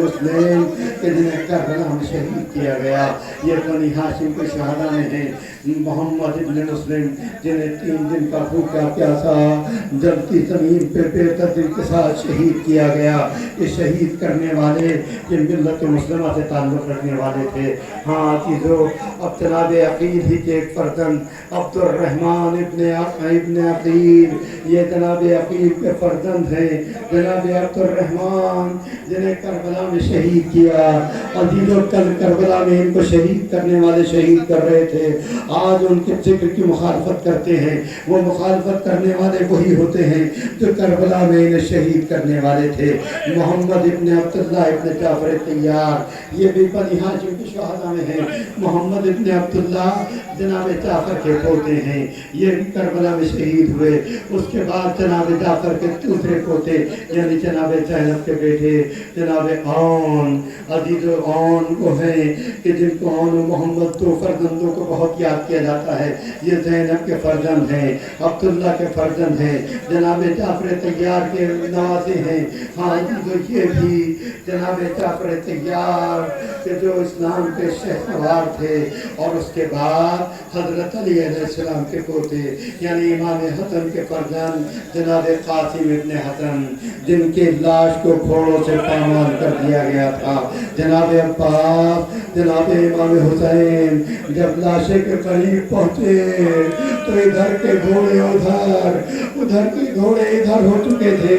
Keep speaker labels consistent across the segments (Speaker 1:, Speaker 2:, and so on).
Speaker 1: مسلم کہ جنہیں کربلا میں شہید کیا گیا، یہ بنی ہاشم کے شہداء میں ہیں۔ محمد ابن مسلم جنہیں 3 دن کا بھوکا پیاسا جلتی زمین پہ بے تدبیر کے ساتھ شہید کیا گیا۔ یہ شہید کرنے والے یہ ملت مسلمہ سے تعلق رکھنے والے تھے۔ ہاں عزیزو، اب جناب عقیل ہی کے ایک فرزند عبد الرحمن ابن عقیل، یہ جناب عقیل کے فرزند ہیں، جناب عبد الرحمن جنہیں کربلا میں شہید کیا۔ عزیزو، کل کربلا میں ان کو شہید کرنے والے شہید کر رہے تھے، آج ان کے ذکر کی مخالفت کرتے ہیں۔ وہ مخالفت کرنے والے وہی ہوتے ہیں جو کربلا میں انہیں شہید کرنے والے تھے۔ محمد ابن عبداللہ ابن جعفر طیار، یہ بھی بنی ہاشم کے شہداء میں ہیں۔ محمد ابن عبداللہ جناب جعفر کے پوتے ہیں، یہ بھی کربلا میں شہید ہوئے۔ اس کے بعد جناب جعفر کے دوسرے پوتے یعنی جناب زینب کے بیٹے جناب عون، عزیز عون وہ ہیں کہ جن کو عون و محمد 2 فرزندوں کو بہت یاد کیا جاتا ہے۔ یہ زینب کے فرزند ہیں، عبداللہ کے فرزند ہیں، جناب جعفر طیار کے نوازے ہیں۔ ہاں یہ بھی جناب جعفر طیار کے جو اسلام کے شہسوار تھے، اور اس کے بعد حضرت علی علیہ السلام کے پوتے یعنی امام حسن کے فرزند جناب قاسم ابن حسن، جن کے لاش کو گھوڑوں سے پامال کر دیا گیا تھا۔ جناب عباس، جناب امام حسین جب لاشے کے قریب پہنچے تو ادھر کے گھوڑے ادھر کے گھوڑے ادھر ہو چکے تھے،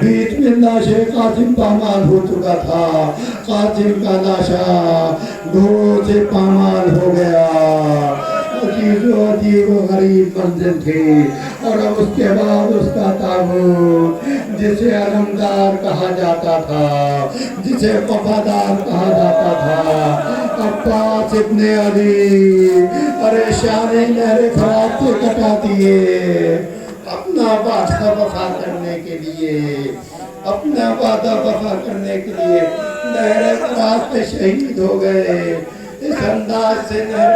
Speaker 1: بیچ میں لاشے قاسم پامال ہو چکا تھا۔ قاسم کا لاشا گھوڑوں سے پامال ہو گیا۔ عجیب و غریب منزل تھی۔ اور اب اس کے بعد اس کا تابوت جسے علمدار کہا جاتا تھا، جسے وفادار کہا جاتا تھا، عباس ابن علی پریشانی نہر فرات سے کٹا دیے اپنا وعدہ وفا کرنے کے لیے، اپنا وعدہ وفا کرنے کے لیے نہر فرات پہ شہید ہو گئے۔ اس انداز سے نہر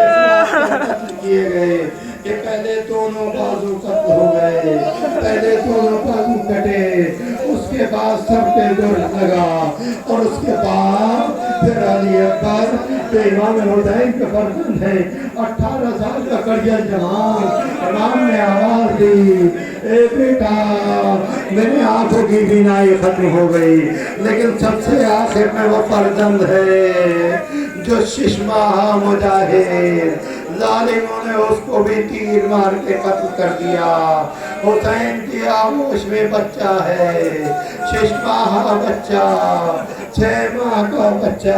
Speaker 1: فرات قتل کیے گئے کہ پہلے دونوں بازو قتل ہو گئے، پہلے دونوں بازو کٹے، اس کے بعد سر پہ گرد لگا، اور اس کے بعد پھر علی اکبر جو امام حسین کے فرزند ہیں، 18 سال کا کڑیا جوان، امام نے آواز دی، اے بیٹا میرے آنکھوں کی بینائی ختم ہو گئی، لیکن سب سے آخر میں وہ فرزند ہے جو 6 ماہ مجاہد، ظالموں نے اس کو بھی تیر مار کے قتل کر دیا۔ حسین کی آغوش میں بچہ ہے، 6 ماہ بچہ، 6 ماہ کا بچہ،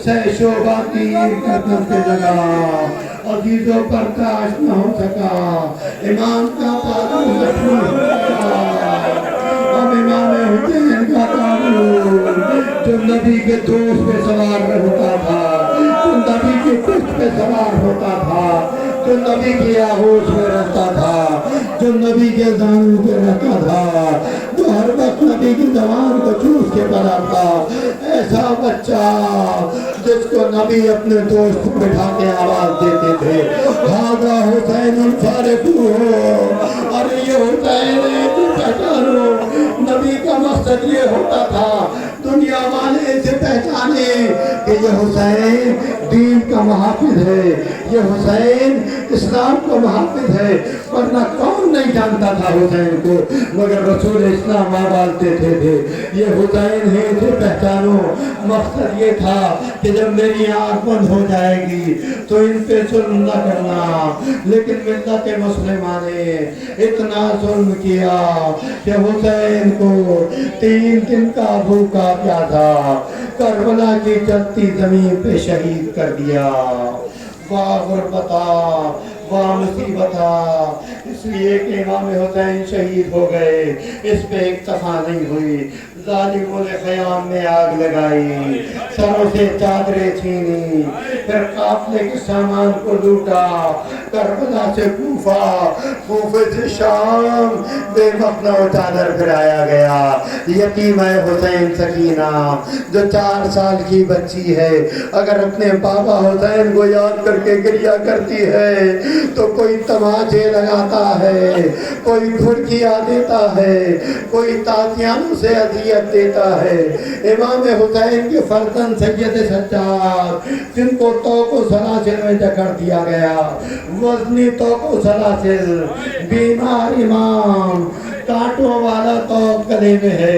Speaker 1: 6 شعبہ تیر گردن پہ لگا، عزیزوں برداشت نہ ہو سکا، امام کا بازو زخمی ہو گیا۔ اب امام حسین کا تابوت جو نبی کے دوست پہ سوار ہوتا تھا، جو نبی کے پشت پہ سوار ہوتا تھا، جو نبی کی آغوش میں رہتا تھا، جو نبی کے زانوں پہ رہتا تھا، جو ہر وقت نبی کی زبان کو چوس کے پڑا تھا، ایسا بچہ جس کو نبی اپنے دوست بٹھا کے آواز دیتے تھے، ہاذا حسین الفارق ہو، اور یہ حسین ہے تو پہچانو۔ نبی کا مقصد یہ ہوتا تھا دنیا والے سے پہچانے کہ یہ حسین دین کا محافظ ہے، یہ حسین اسلام کا محافظ ہے، ورنہ کون نہیں جانتا تھا حسین کو، مگر رسول اسلام آواز دیتے تھے یہ حسین ہے اسے پہچانو۔ مقصد یہ تھا کہ جب میری آنکھ بند ہو جائے گی تو ان پہ ظلم نہ کرنا، لیکن ملت مسلمہ نے اتنا ظلم کیا کہ حسین کو 3 دن کا بھوکا پیاسا کربلا کی جلتی زمین پہ شہید کر دیا۔ واہ غربتا، واہ مصیبتا، اس لیے کہ امام حسین شہید ہو گئے، اس پہ اکتفا نہیں ہوئی، ظالموں نے خیام میں آگ لگائی، سروں سے چادریں چھینی، پھر قافلے کے سامان کو لوٹا، کربلا سے کوفہ، کوفے سے شام، بے مقنع و چادر پھرایا گیا۔ یتیمہ حسین سکینہ جو 4 سال کی بچی ہے، اگر اپنے بابا حسین کو یاد کر کے گریہ کرتی ہے تو کوئی تماچے لگاتا ہے، کوئی گھڑکیاں دیتا ہے، کوئی تازیانوں سے عذیت
Speaker 2: تربیت دیتا ہے۔ امام حسین کے فرزند سید سجاد جن کو توق و سلاسل میں جکڑ دیا گیا، وزنی توق و سلاسل، بیمار امام، کانٹوں والا توق گلے میں ہے،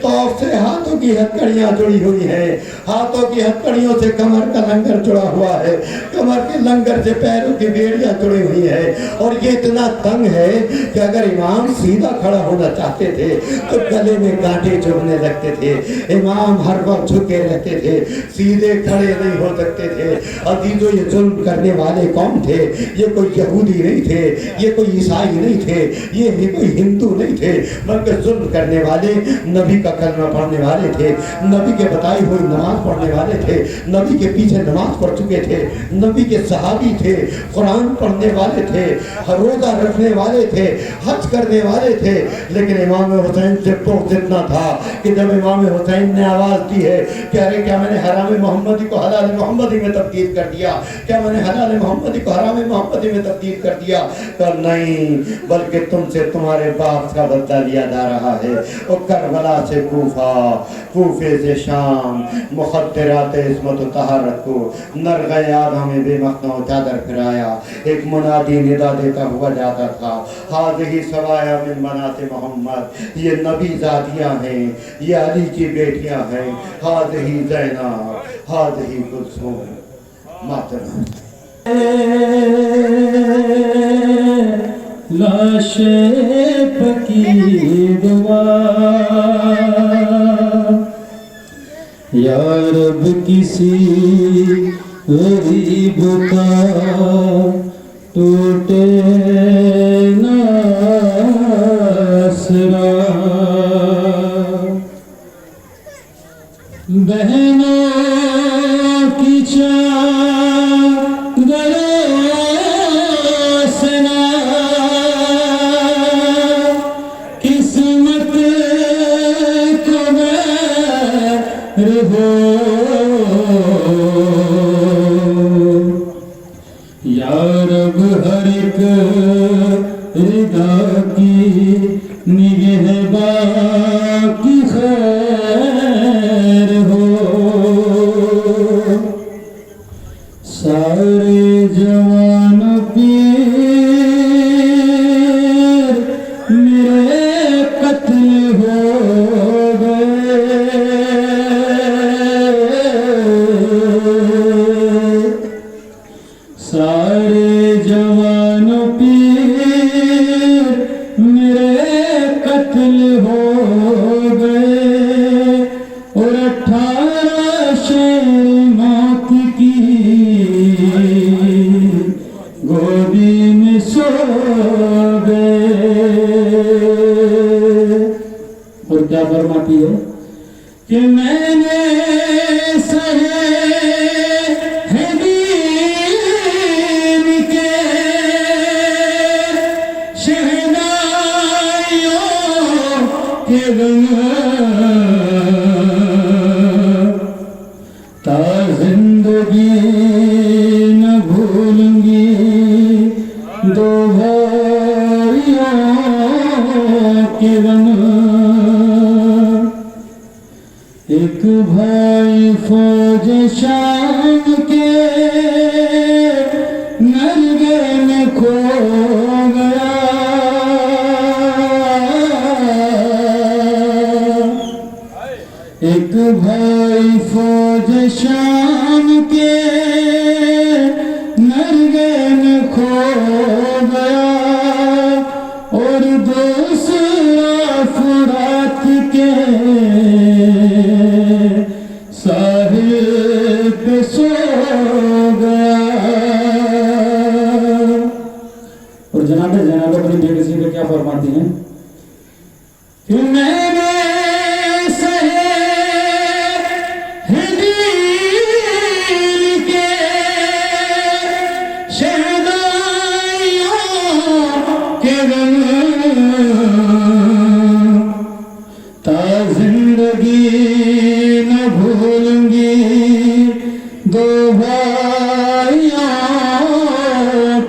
Speaker 2: توق سے ہاتھوں کی ہتھکڑیاں جڑی ہوئی ہیں، ہاتھوں کی ہتھکڑیوں سے کمر کا لنگر جڑا ہوا ہے، کمر کے لنگر سے پیروں کی بیڑیاں جڑی ہوئی ہیں، اور یہ اتنا تنگ ہے کہ اگر امام سیدھا کھڑا ہونا چاہتے تھے تو گلے میں گانٹے چبھنے لگتے تھے، امام ہر وقت جھکے رہتے تھے، سیدھے کھڑے نہیں ہو سکتے تھے۔ عزیزو یہ ظلم کرنے والے کون تھے؟ یہ کوئی یہودی نہیں تھے، یہ کوئی عیسائی نہیں تھے، یہ بھی کوئی ہندو نہیں تھے، بلکہ ظلم کرنے والے نبی کا کلمہ پڑھنے والے تھے، نبی کے بتائی ہوئی نماز پڑھنے والے تھے، نبی کے پیچھے نماز پڑھ چکے تھے، نبی کے صحابی تھے، قرآن پڑھنے والے تھے، روزہ رکھنے والے تھے، حج کرنے والے تھے، لیکن امام حسین سے بغض اتنا تھا کہ جب امام حسین نے آواز دی ہے کہ ارے کیا میں نے حرام محمدی کو حلال محمدی میں تبدیل کر دیا، کیا میں نے حلال محمدی کو حرام محمدی میں تبدیل کر دیا، کہ نہیں، بلکہ تم سے تمہارے باپ کا بدلہ لیا جا رہا ہے۔ وہ کربلا سے کوفہ، کوفے سے شام، مخدرات عصمت و طہارت کو نرغہ آدم میں بے مخنع چادر پھرایا، ایک منادی ندا دیتا ہوا جاتا تھا، ہاذہی سوایا من بنات محمد، یہ نبی زادیاں ہیں، یہ علی کی بیٹیاں ہیں، ہاذہی زینب، ہاذہی کلثوم، ماتنا
Speaker 3: لاش پکیدوا یا رب کسی غریب کا ٹوٹے نہ آسرا، بہنوں کی چادر سنا قسمت کو غیر ہو، یا رب ہر ایک ردا کی نگہباں کی خیر ہو، سارے جوان پیر میرے قتل ہو گئے، سارے جوان پیر میرے قتل ہو گئے، اور 18 شیر موت کی گودی میں سو گئے۔ اور کیا فرماتی ہے کہ میں نے سہے ہیں دین کے شہدائیوں کے غم، تا زندگی نہ بھولوں گی دو بھائیوں کے غم، ایک بھائی فوج شام کے نرگے میں کھو گیا، ایک بھائی فوج شام کے نرگے میں کھو گیا، اور دوسرا فرات کے ساحل پہ سو گیا۔ اور جناب اپنی بیٹی سے کیا فرماتی ہیں کہ میں نے زندگی نہ بھولوں گی دو بھائیوں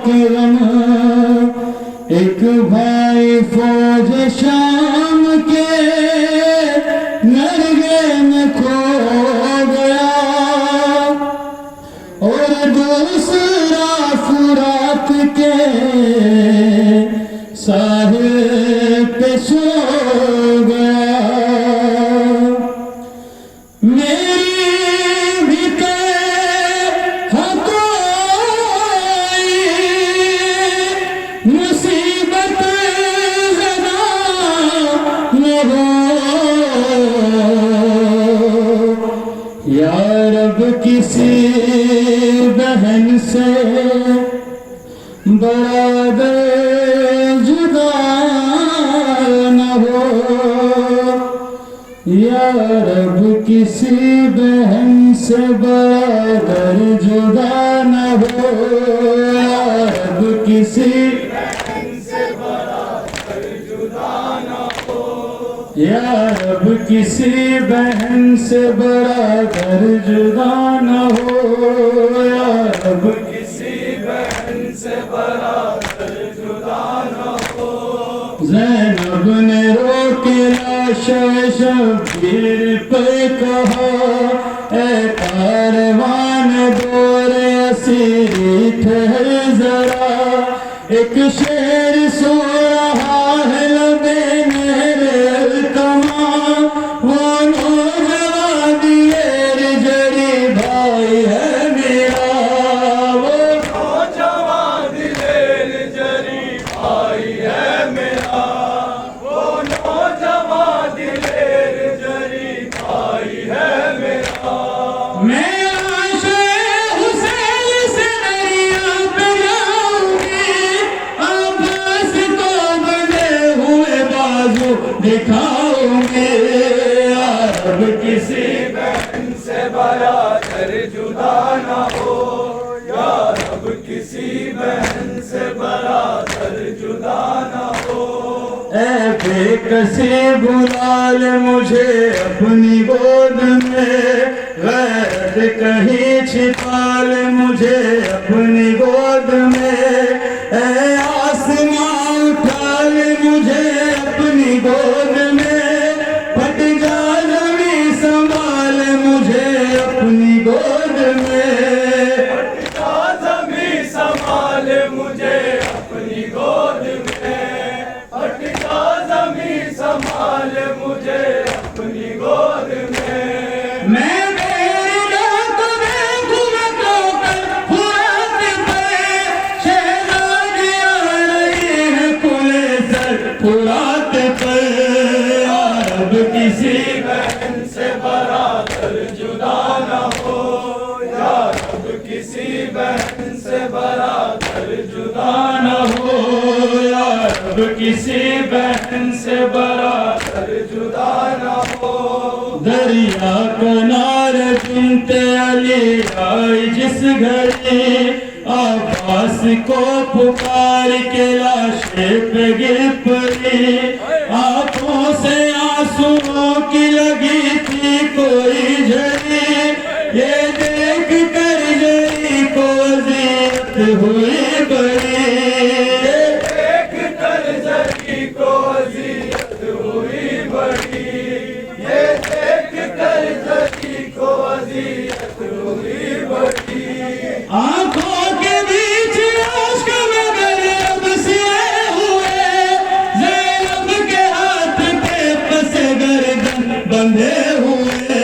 Speaker 3: کے غم، ایک بھائی فوج شام کے یا رب کسی بہن سے برادر جدا نہ ہو، یا رب کسی بہن سے برادر جدا نہ ہو، یا رب کسی یا رب کسی بہن سے برادر جدا نہ ہو، یا رب کسی بہن سے برادر جدا نہ ہو۔ زینب نے رو کے لاش شبیر پہ کہا، اے کاروان دور اسیری ٹھہر ذرا، ایک شیر سو رہا ہے لبے دکھاؤں گے، یا رب کسی بہن سے برادر جدا نہ ہو، یا رب کسی بہن سے برادر جدا نہ ہو۔ اے بے کسی بلا لے مجھے اپنی گود میں، غیرت کہیں چھپا لے مجھے اپنی گود میں، اے آسمان اٹھا لے مجھے اپنی گود میں، پھٹ جا زمین سنبھال مجھے اپنی گود میں، پھٹ جا زمین سنبھال مجھے اپنی گود میں، پھٹ جا زمین سنبھال مجھے اپنی گود میں۔ میں فرات پر، یا رب کسی بہن سے برادر جدا نہ ہو، یا رب کسی بہن سے برادر جدا نہ ہو، یا رب کسی بہن سے برادر جدا نہ ہو۔ دریا کنار بنت علی آئی جس گھڑی، عباس کو پکار کے لاشے پہ گر پڑی، آنکھوں سے آنسوؤں کی لگی تھی کوئی جھڑی، یہ دیکھ کر جری کو اذیت ہوئی بڑی، یہ دیکھ کر جری کو اذیت ہوئی بڑی، یہ دیکھ کر جری کو اذیت ہوئی بڑی۔ آنکھوں کے بیچ اشک میں میرے اب سیے ہوئے، زینب کے ہاتھ پہ پس گردن بندھے ہوئے،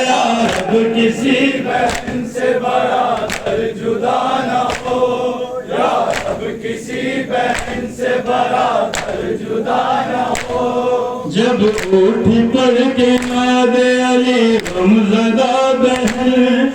Speaker 3: یا رب کسی بہن سے برادر جدا نہ ہو، یا رب کسی بہن سے برادر جدا نہ ہو۔ جب اٹھ پڑھ کے یاد علی غمزدہ بہن